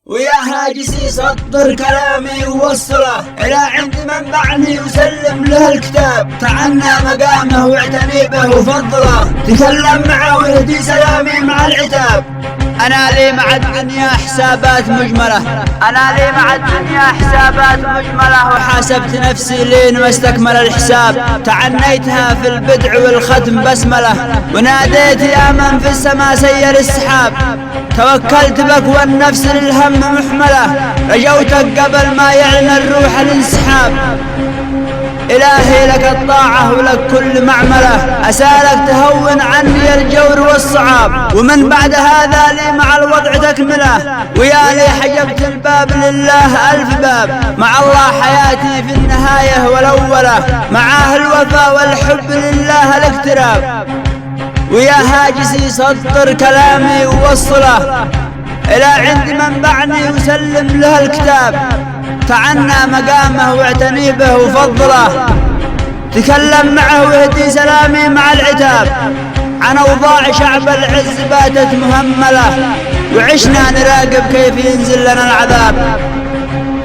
ويا هاجسي سطر كلامي ووصله إلى عند من بعني وسلم له الكتاب. تعنى مقامه واعتني به وفضله، تكلم معه ويهدي سلامي مع العتاب. أنا لي مع الدنيا حسابات مجملة، أنا لي مع الدنيا حسابات مجملة، وحاسبت نفسي لين ما استكمل الحساب. تعنيتها في البدع والختم بسملة، وناديت يا من في السماء سير السحاب. توكلت بك والنفس للهم محملة، رجوتك قبل ما يعلن الروح الانسحاب. إلهي لك الطاعة ولك كل معملة، أسألك تهون عني الجور والصعاب. ومن بعد هذا لي مع الوضع تكمله، ويا لي حجبت الباب لله ألف باب. مع الله حياتي في النهاية والأولى، معاه الوفا والحب لله الاقتراب. ويا هاجسي سطر كلامي ووصله إلى عند من بعني وسلم له الكتاب. تعنى مقامه واعتني به وفضله، تكلم معه ويهدي سلامي مع العتاب. عن أوضاع شعب العز باتت مهملة، وعشنا نراقب كيف ينزل لنا العذاب.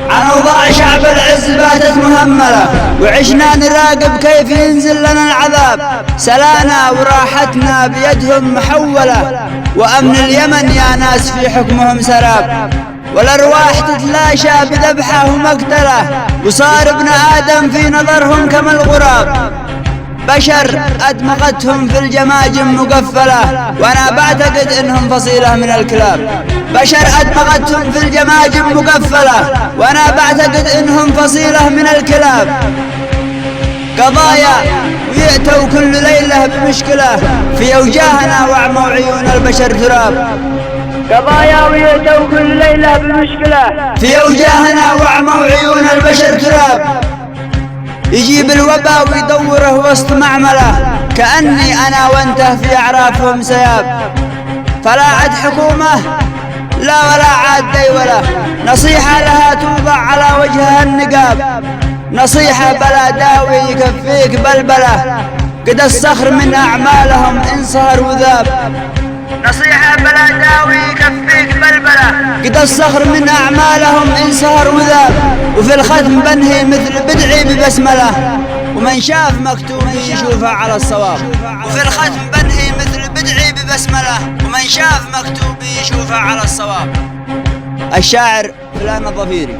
عن أوضاع شعب العز باتت مهملة، وعشنا نراقب كيف ينزل لنا العذاب. سلانا وراحتنا بيدهم محولة، وأمن اليمن يا ناس في حكمهم سراب. والأرواح تتلاشى بذبحه ومقتله، وصار ابن آدم في نظرهم كما الغراب. بشر أدمغتهم في الجماجم مقفلة، وأنا بعتقد إنهم فصيلة من الكلاب. بشر أدمغتهم في الجماجم مقفلة، وأنا بعتقد إنهم فصيلة من الكلاب. قضايا ويأتوا كل ليلة بمشكلة، في أوجاهنا وعموا عيون البشر تراب. قضايا ويأتوا كل ليلة بمشكلة، في أوجاهنا وعموا عيون البشر تراب. يجيب الوباء ويدوره وسط معمله، كأني أنا وانته في أعرافهم سياب. فلا عد حكومة لا ولا عاد ديولة، نصيحة لها توضع على وجهها النقاب. نصيحة بلا داوي يكفيك بلبلة، قد الصخر من أعمالهم إن صهر وذاب. نصيحة بلا داوي يكفيك بلبلة، قد الصخر من أعمالهم إن صهر وذاب. وفي الختم بنهي مثل بدعي ببسملة، ومن شاف مكتوبي يشوفها على الصواب. وفي الختم بنهي مثل بدعي ببسملة، ومن شاف مكتوبي يشوفها على الصواب. الشاعر فلان الظفيري.